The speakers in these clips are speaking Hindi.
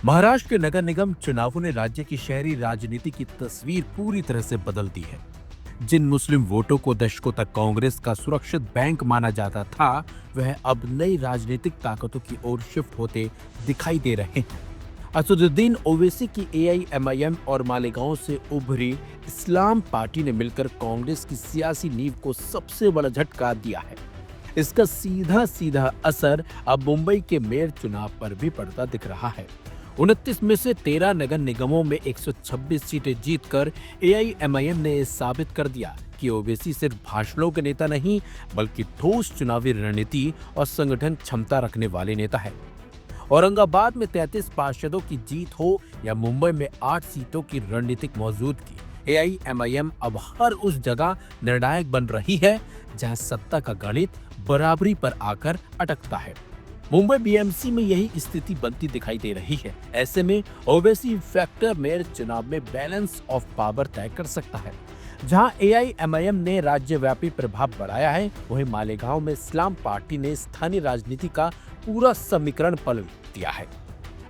महाराष्ट्र के नगर निगम चुनावों ने राज्य की शहरी राजनीति की तस्वीर पूरी तरह से बदल दी है। जिन मुस्लिम वोटों को दशकों तक कांग्रेस का सुरक्षित बैंक माना जाता था, वह अब नई राजनीतिक ताकतों की ओर शिफ्ट होते दिखाई दे रहे हैं। असदुद्दीन ओवैसी की एआईएमआईएम और मालेगांव से उभरी इस्लाम पार्टी ने मिलकर कांग्रेस की सियासी नींव को सबसे बड़ा झटका दिया है। इसका सीधा सीधा असर अब मुंबई के मेयर चुनाव पर भी पड़ता दिख रहा है। 29 में से 13 नगर निगमों में 126 सीटें जीतकर एआईएमआईएम ने साबित कर दिया कि ओवैसी सिर्फ भाषणों के नेता नहीं, बल्कि ठोस चुनावी रणनीति और संगठन क्षमता रखने वाले नेता है। औरंगाबाद में 33 पार्षदों की जीत हो या मुंबई में 8 सीटों की रणनीतिक मौजूदगी, एआईएमआईएम अब हर उस जगह निर्णायक बन रही है जहां सत्ता का गणित बराबरी पर आकर अटकता है। मुंबई बीएमसी में यही स्थिति बनती दिखाई दे रही है। ऐसे में ओवैसी फैक्टर मेयर चुनाव में बैलेंस ऑफ पावर तय कर सकता है। जहां एआईएमआईएम ने राज्यव्यापी प्रभाव बढ़ाया है, वहीं मालेगांव में इस्लाम पार्टी ने स्थानीय राजनीति का पूरा समीकरण पलट दिया है।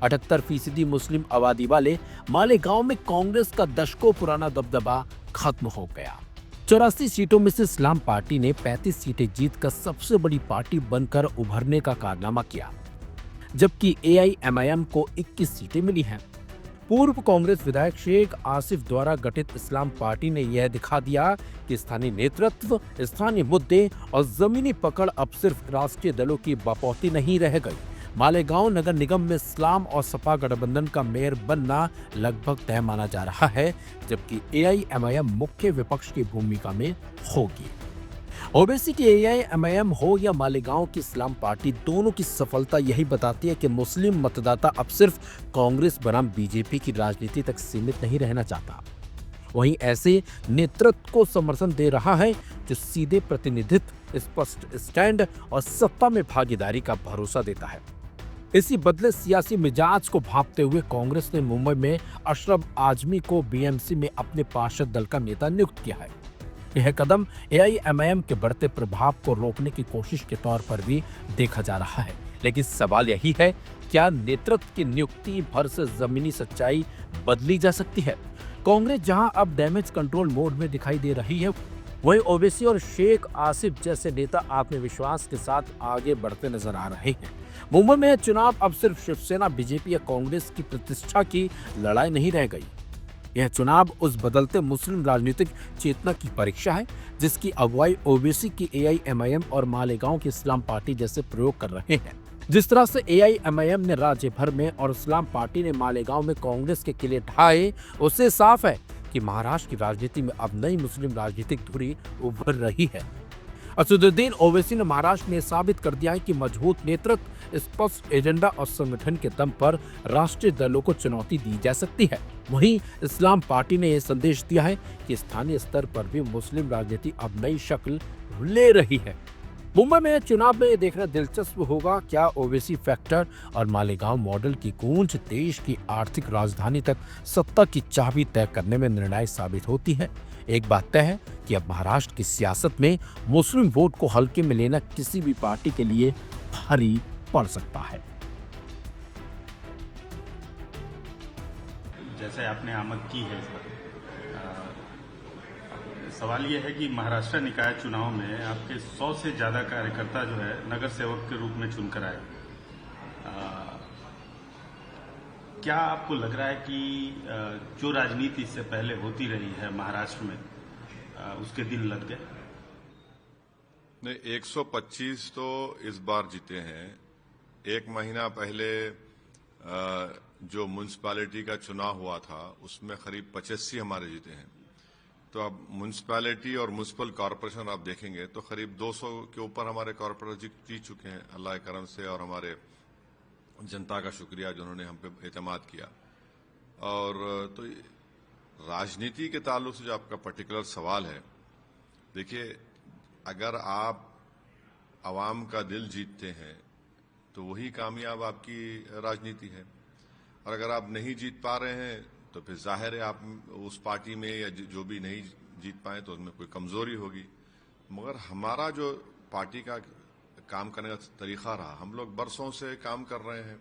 78% मुस्लिम आबादी वाले मालेगांव में कांग्रेस का दशकों पुराना दबदबा खत्म हो गया। 84 सीटों में से इस्लाम पार्टी ने 35 सीटें जीतकर सबसे बड़ी पार्टी बनकर उभरने का कारनामा किया, जबकि एआईएमआईएम को 21 सीटें मिली हैं। पूर्व कांग्रेस विधायक शेख आसिफ द्वारा गठित इस्लाम पार्टी ने यह दिखा दिया कि स्थानीय नेतृत्व, स्थानीय मुद्दे और जमीनी पकड़ अब सिर्फ राष्ट्रीय दलों की बपौती नहीं रह गई। मालेगांव नगर निगम में इस्लाम और सपा गठबंधन का मेयर बनना लगभग तय माना जा रहा है, जबकि एआईएमआईएम मुख्य विपक्ष की भूमिका में होगी। ओवैसी की एआईएमआईएम हो या मालेगांव की इस्लाम पार्टी, दोनों की सफलता यही बताती है कि मुस्लिम मतदाता अब सिर्फ कांग्रेस बनाम बीजेपी की राजनीति तक सीमित नहीं रहना चाहता। वहीं ऐसे नेतृत्व को समर्थन दे रहा है जो सीधे प्रतिनिधित्व, स्पष्ट स्टैंड और सत्ता में भागीदारी का भरोसा देता है। इसी बदले सियासी मिजाज को भांपते हुए कांग्रेस ने मुंबई में अशरफ आजमी को बीएमसी में अपने पार्षद दल का नेता नियुक्त किया है। यह कदम एआईएमआईएम के बढ़ते प्रभाव को रोकने की कोशिश के तौर पर भी देखा जा रहा है। लेकिन सवाल यही है, क्या नेतृत्व की नियुक्ति भर से जमीनी सच्चाई बदली जा सकती है? कांग्रेस जहां अब डैमेज कंट्रोल मोड में दिखाई दे रही है, वहीं ओवैसी और शेख आसिफ जैसे नेता आत्मविश्वास के साथ आगे बढ़ते नजर आ रहे हैं। मुंबई में चुनाव अब सिर्फ शिवसेना, बीजेपी या कांग्रेस की प्रतिष्ठा की लड़ाई नहीं रह गई। यह चुनाव उस बदलते मुस्लिम राजनीतिक चेतना की परीक्षा है जिसकी अगुवाई ओवैसी की एआईएमआईएम और मालेगांव की इस्लाम पार्टी जैसे प्रयोग कर रहे हैं। जिस तरह से एआईएमआईएम ने राज्य भर में और इस्लाम पार्टी ने मालेगांव में कांग्रेस के किले ढाए, उससे साफ है कि महाराष्ट्र की राजनीति में अब नई मुस्लिम राजनीतिक धुरी उभर रही है। असदुद्दीन ओवैसी ने महाराष्ट्र में साबित कर दिया है कि मजबूत नेतृत्व, स्पष्ट एजेंडा और संगठन के दम पर राष्ट्रीय दलों को चुनौती दी जा सकती है। वहीं इस्लाम पार्टी ने यह संदेश दिया है कि स्थानीय स्तर पर भी मुस्लिम राजनीति अब नई शक्ल ले रही है। मुंबई में चुनाव में देखना दिलचस्प होगा, क्या ओवैसी फैक्टर और मालेगांव मॉडल की गूंज देश की आर्थिक राजधानी तक सत्ता की चाबी तय करने में निर्णायक साबित होती है। एक बात तय है कि अब महाराष्ट्र की सियासत में मुस्लिम वोट को हल्के में लेना किसी भी पार्टी के लिए भारी पड़ सकता है। जैसे आपने आमद की है, सवाल यह है कि महाराष्ट्र निकाय चुनाव में आपके 100 से ज्यादा कार्यकर्ता जो है नगर सेवक के रूप में चुनकर आए। क्या आपको लग रहा है कि जो राजनीति इससे पहले होती रही है महाराष्ट्र में, उसके दिन लग गए? नहीं, 125 तो इस बार जीते हैं। एक महीना पहले जो म्युनिसिपैलिटी का चुनाव हुआ था उसमें करीब 85 हमारे जीते हैं। तो अब म्युनिसिपैलिटी और म्युनिसिपल कॉरपोरेशन आप देखेंगे तो करीब 200 के ऊपर हमारे कॉरपोरेटर जीत चुके हैं, अल्लाह के करम से, और हमारे जनता का शुक्रिया जिन्होंने हम पे एतमाद किया। और तो राजनीति के ताल्लुक से जो आपका पर्टिकुलर सवाल है, देखिए, अगर आप आवाम का दिल जीतते हैं तो वही कामयाब आपकी राजनीति है, और अगर आप नहीं जीत पा रहे हैं तो फिर जाहिर है आप उस पार्टी में या जो भी नहीं जीत पाए तो उसमें कोई कमजोरी होगी। मगर हमारा जो पार्टी का काम करने का तरीका रहा, हम लोग बरसों से काम कर रहे हैं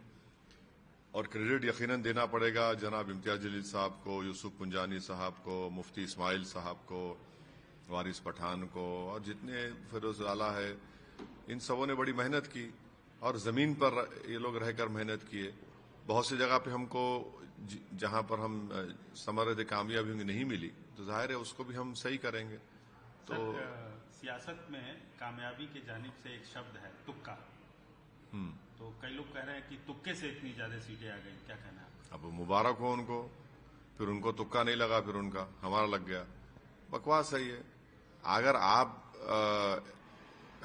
और क्रेडिट यकीनन देना पड़ेगा जनाब इम्तियाज जलील साहब को, यूसुफ पुंजानी साहब को, मुफ्ती इस्माइल साहब को, वारिस पठान को और जितने फिरोज आला है, इन सबों ने बड़ी मेहनत की और जमीन पर ये लोग रहकर मेहनत किए। बहुत सी जगह पे हमको जहां पर हम समझ रहे थे कामयाबी नहीं मिली, तो जाहिर है उसको भी हम सही करेंगे। तो सियासत में कामयाबी के जानिब से एक शब्द है तुक्का। तो कई लोग कह रहे हैं कि तुक्के से इतनी ज्यादा सीटें आ गई, क्या कहना है? अब मुबारक हो उनको, फिर उनको तुक्का नहीं लगा, फिर उनका हमारा लग गया। बकवास है ये। अगर आप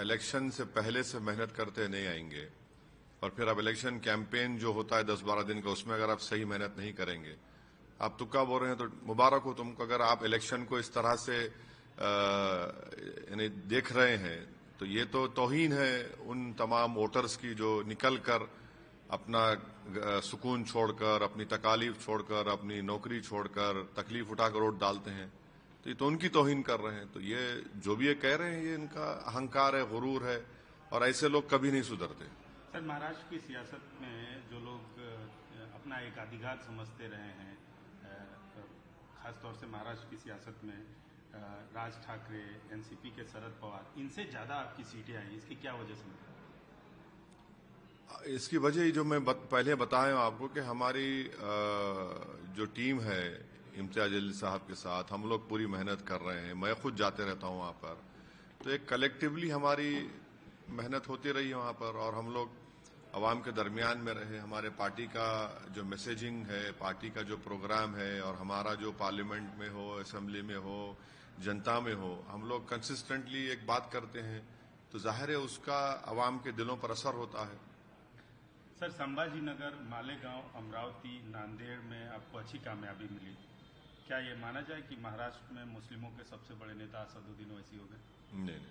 इलेक्शन से पहले से मेहनत करते नहीं आएंगे और फिर अब इलेक्शन कैंपेन जो होता है 10-12 दिन का, उसमें अगर आप सही मेहनत नहीं करेंगे, आप तुक्का बोल रहे हैं, तो मुबारक हो तुमको। अगर आप इलेक्शन को इस तरह से यानी देख रहे हैं, तो ये तो तौहीन है उन तमाम वोटर्स की जो निकल कर अपना सुकून छोड़कर, अपनी तकालीफ छोड़कर, अपनी नौकरी छोड़कर, तकलीफ उठाकर वोट डालते हैं। तो ये तो उनकी तौहीन कर रहे हैं। तो ये जो भी ये कह रहे हैं, ये इनका अहंकार है, गुरूर है, और ऐसे लोग कभी नहीं सुधरते। सर, महाराष्ट्र की सियासत में जो लोग अपना एक अधिकार समझते रहे हैं, खासतौर से महाराष्ट्र की सियासत में राज ठाकरे, एनसीपी के शरद पवार, इनसे ज्यादा आपकी सीटें आई, इसकी क्या वजह समझते हैं? इसकी वजह जो मैं पहले बताया हूं आपको कि हमारी जो टीम है इम्तियाज जलील साहब के साथ, हम लोग पूरी मेहनत कर रहे हैं। मैं खुद जाते रहता हूं वहां पर, तो एक कलेक्टिवली हमारी मेहनत होती रही है वहां पर, और हम लोग अवाम के दरमियान में रहे। हमारे पार्टी का जो मैसेजिंग है, पार्टी का जो प्रोग्राम है, और हमारा जो पार्लियामेंट में हो, असेंबली में हो, जनता में हो, हम लोग कंसिस्टेंटली एक बात करते हैं, तो जाहिर है उसका अवाम के दिलों पर असर होता है। सर, संभाजी नगर, मालेगांव, अमरावती, नांदेड़ में आपको अच्छी कामयाबी मिली। क्या ये माना जाए कि महाराष्ट्र में मुस्लिमों के सबसे बड़े नेता असदुद्दीन ओवैसी हो गए? नहीं,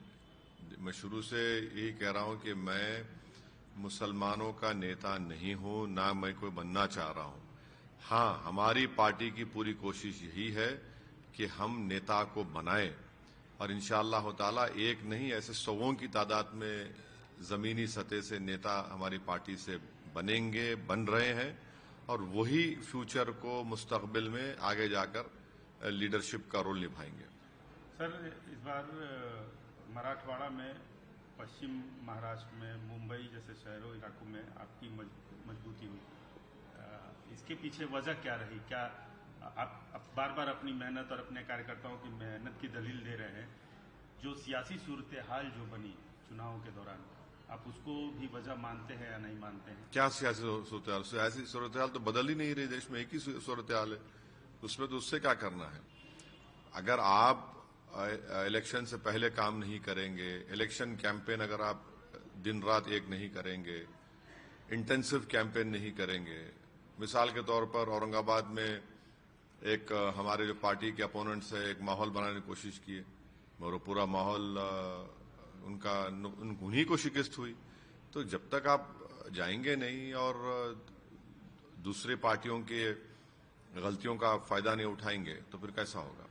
मैं शुरू से यही कह रहा हूं कि मैं मुसलमानों का नेता नहीं हूं, ना मैं कोई बनना चाह रहा हूं। हाँ, हमारी पार्टी की पूरी कोशिश यही है कि हम नेता को बनाएं, और इंशाअल्लाह ताला एक नहीं, ऐसे सौों की तादाद में जमीनी सतह से नेता हमारी पार्टी से बनेंगे, बन रहे हैं, और वही फ्यूचर को मुस्तकबिल में आगे जाकर लीडरशिप का रोल निभाएंगे। सर, इस बार मराठवाड़ा में, पश्चिम महाराष्ट्र में, मुंबई जैसे शहरों इलाकों में आपकी मजबूती हुई। इसके पीछे वजह क्या रही? क्या आप बार बार अपनी मेहनत और अपने कार्यकर्ताओं की मेहनत की दलील दे रहे हैं, जो सियासी सूरत हाल जो बनी चुनावों के दौरान, आप उसको भी वजह मानते हैं या नहीं मानते हैं? क्या सियासी सूरत हाल? सियासी सूरत हाल तो बदल ही नहीं रही, देश में एक ही सूरत हाल है, उसमें तो उससे क्या करना है। अगर आप इलेक्शन से पहले काम नहीं करेंगे, इलेक्शन कैंपेन अगर आप दिन रात एक नहीं करेंगे, इंटेंसिव कैंपेन नहीं करेंगे, मिसाल के तौर पर औरंगाबाद में एक हमारे जो पार्टी के अपोनेंट्स है, एक माहौल बनाने की कोशिश की, और पूरा माहौल उन्हीं को शिकस्त हुई। तो जब तक आप जाएंगे नहीं और दूसरे पार्टियों के गलतियों का फायदा नहीं उठाएंगे, तो फिर कैसा होगा।